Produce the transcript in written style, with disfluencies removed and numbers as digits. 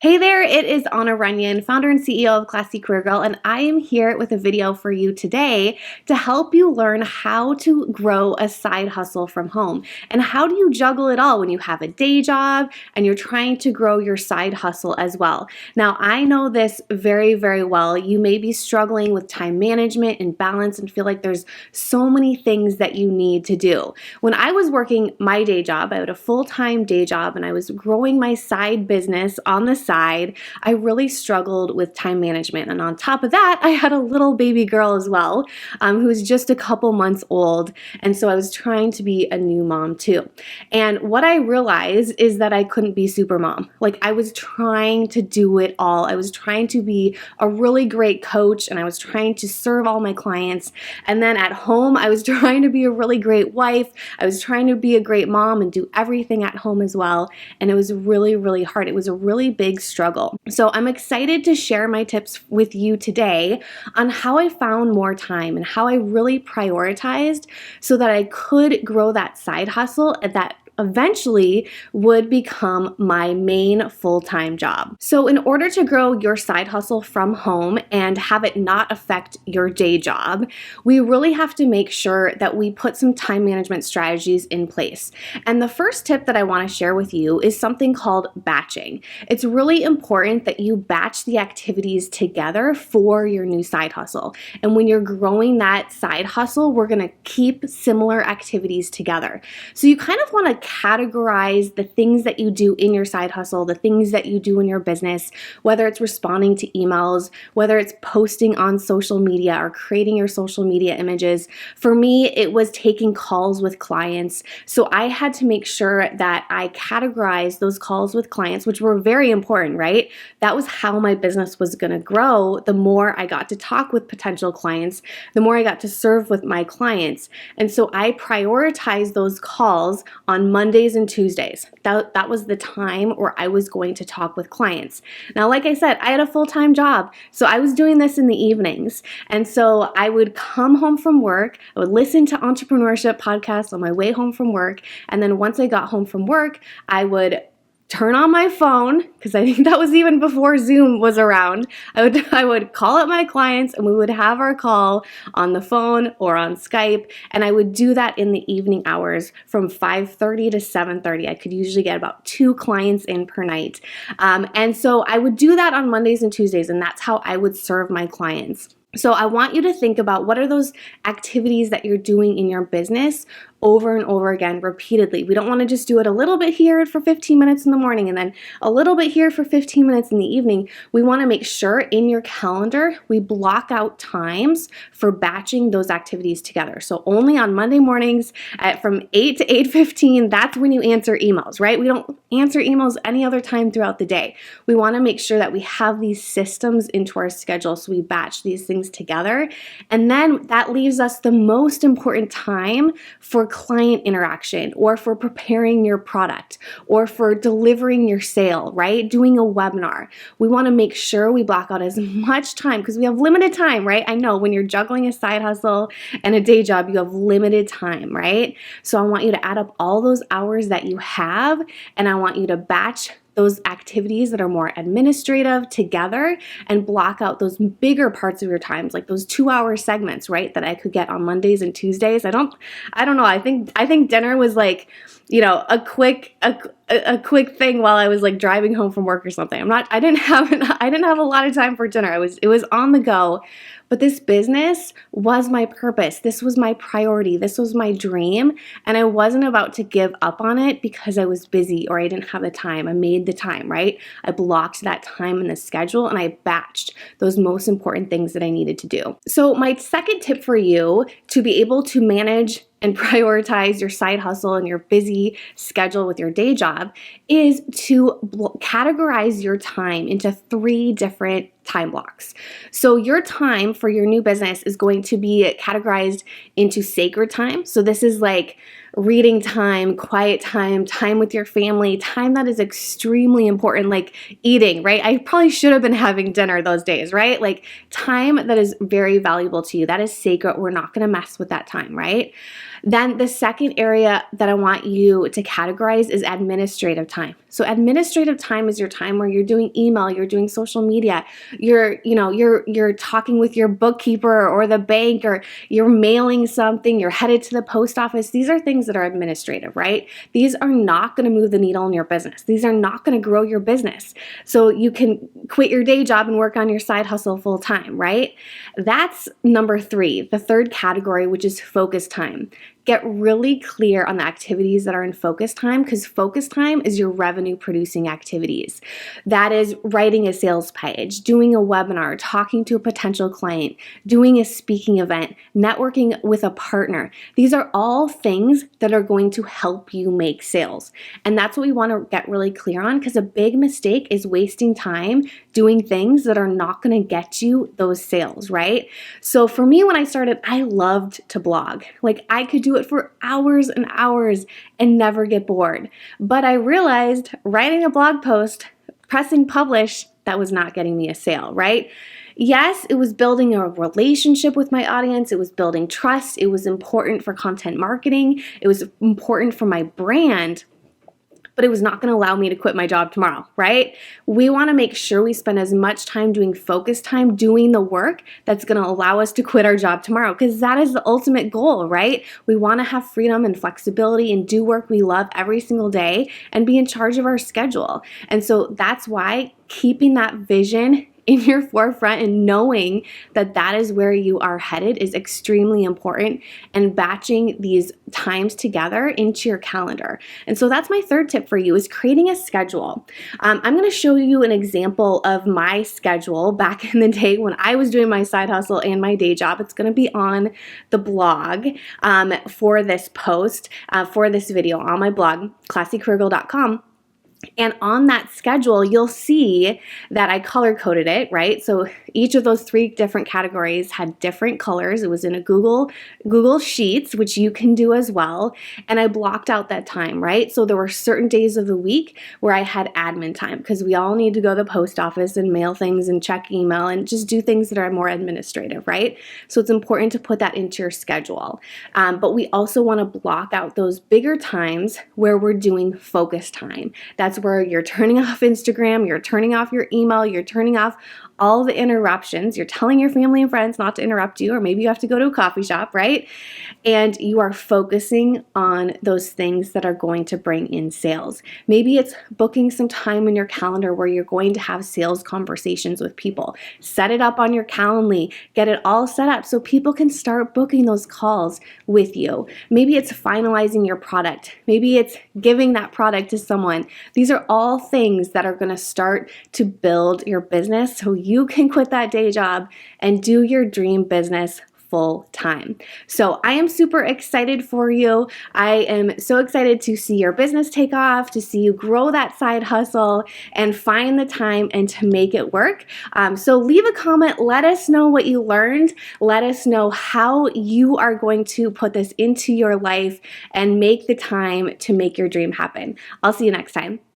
Hey there, it is Anna Runyan, founder and CEO of Classy Career Girl, and I am here with a video for you today to help you learn how to grow a side hustle from home. And how do you juggle it all when you have a day job and you're trying to grow your side hustle as well? Now, I know this very, very well. You may be struggling with time management and balance and feel like there's so many things that you need to do. When I was working my day job, I had a full-time day job and I was growing my side business on the side, I really struggled with time management. And on top of that, I had a little baby girl as well, who was just a couple months old. And so I was trying to be a new mom too. And what I realized is that I couldn't be super mom. Like, I was trying to do it all. I was trying to be a really great coach and I was trying to serve all my clients. And then at home, I was trying to be a really great wife. I was trying to be a great mom and do everything at home as well. And it was really, really hard. It was a really big struggle. So I'm excited to share my tips with you today on how I found more time and how I really prioritized so that I could grow that side hustle that eventually would become my main full-time job. So in order to grow your side hustle from home and have it not affect your day job, we really have to make sure that we put some time management strategies in place. And the first tip that I want to share with you is something called batching. It's really important that you batch the activities together for your new side hustle. And when you're growing that side hustle, we're going to keep similar activities together. So you kind of want to categorize the things that you do in your side hustle, the things that you do in your business, whether it's responding to emails, whether it's posting on social media or creating your social media images. For me, it was taking calls with clients. So I had to make sure that I categorized those calls with clients, which were very important, right? That was how my business was going to grow. The more I got to talk with potential clients, the more I got to serve with my clients. And so I prioritized those calls on Mondays and Tuesdays. That was the time where I was going to talk with clients. Now, like I said, I had a full-time job, so I was doing this in the evenings. And so I would come home from work, I would listen to entrepreneurship podcasts on my way home from work, and then once I got home from work, I would turn on my phone, because I think that was even before Zoom was around. I would call up my clients and we would have our call on the phone or on Skype, and I would do that in the evening hours from 5:30 to 7:30. I could usually get about 2 clients in per night. And so I would do that on Mondays and Tuesdays, and that's how I would serve my clients. So I want you to think about what are those activities that you're doing in your business over and over again repeatedly. We don't want to just do it a little bit here for 15 minutes in the morning and then a little bit here for 15 minutes in the evening. We want to make sure in your calendar we block out times for batching those activities together. So only on Monday mornings from 8 to 8:15, that's when you answer emails, right? We don't answer emails any other time throughout the day. We want to make sure that we have these systems into our schedule so we batch these things together. And then that leaves us the most important time for client interaction or for preparing your product or for delivering your sale, right? Doing a webinar. We want to make sure we block out as much time because we have limited time, right? I know when you're juggling a side hustle and a day job, you have limited time, right? So I want you to add up all those hours that you have, and I want you to batch those activities that are more administrative together and block out those bigger parts of your times, like those 2-hour segments, right? That I could get on Mondays and Tuesdays. I don't know. I think dinner was like, a quick thing while I was like driving home from work or something. I didn't have a lot of time for dinner. It was on the go. But this business was my purpose. This was my priority. This was my dream. And I wasn't about to give up on it because I was busy or I didn't have the time. I made the time, right? I blocked that time in the schedule and I batched those most important things that I needed to do. So my second tip for you to be able to manage and prioritize your side hustle and your busy schedule with your day job is to categorize your time into 3 different time blocks. So your time for your new business is going to be categorized into sacred time. So this is like reading time, quiet time, time with your family, time that is extremely important, like eating, right? I probably should have been having dinner those days, right? Like time that is very valuable to you. That is sacred. We're not going to mess with that time, right? Then the second area that I want you to categorize is administrative time. So administrative time is your time where you're doing email, you're doing social media, you're talking with your bookkeeper or the bank, or you're mailing something, you're headed to the post office. These are things that are administrative, right? These are not going to move the needle in your business. These are not going to grow your business. So you can quit your day job and work on your side hustle full time, right? That's number 3, the third category, which is focus time. Get really clear on the activities that are in focus time, because focus time is your revenue producing activities. That is writing a sales page, doing a webinar, talking to a potential client, doing a speaking event, networking with a partner. These are all things that are going to help you make sales. And that's what we want to get really clear on, because a big mistake is wasting time doing things that are not going to get you those sales, right? So for me, when I started, I loved to blog. Like I could do it for hours and hours and never get bored. But I realized writing a blog post, pressing publish, that was not getting me a sale, right? Yes, it was building a relationship with my audience. It was building trust. It was important for content marketing. It was important for my brand, but it was not going to allow me to quit my job tomorrow, right? We want to make sure we spend as much time doing focus time, doing the work that's going to allow us to quit our job tomorrow, because that is the ultimate goal, right? We want to have freedom and flexibility and do work we love every single day and be in charge of our schedule. And so that's why keeping that vision in your forefront and knowing that that is where you are headed is extremely important, and batching these times together into your calendar. And so that's my third tip for you, is creating a schedule. I'm going to show you an example of my schedule back in the day when I was doing my side hustle and my day job. It's going to be on the blog for this post, for this video on my blog, classycareergirl.com. And on that schedule, you'll see that I color coded it, right? So each of those 3 different categories had different colors. It was in a Google Sheets, which you can do as well. And I blocked out that time, right? So there were certain days of the week where I had admin time, because we all need to go to the post office and mail things and check email and just do things that are more administrative, right? So it's important to put that into your schedule. But we also want to block out those bigger times where we're doing focus time. That's where you're turning off Instagram, you're turning off your email, you're turning off all the interruptions. You're telling your family and friends not to interrupt you, or maybe you have to go to a coffee shop, right? And you are focusing on those things that are going to bring in sales. Maybe it's booking some time in your calendar where you're going to have sales conversations with people. Set it up on your Calendly, get it all set up so people can start booking those calls with you. Maybe it's finalizing your product. Maybe it's giving that product to someone. These are all things that are going to start to build your business so you can quit that day job and do your dream business full time. So I am super excited for you. I am so excited to see your business take off, to see you grow that side hustle and find the time and to make it work. So leave a comment. Let us know what you learned. Let us know how you are going to put this into your life and make the time to make your dream happen. I'll see you next time.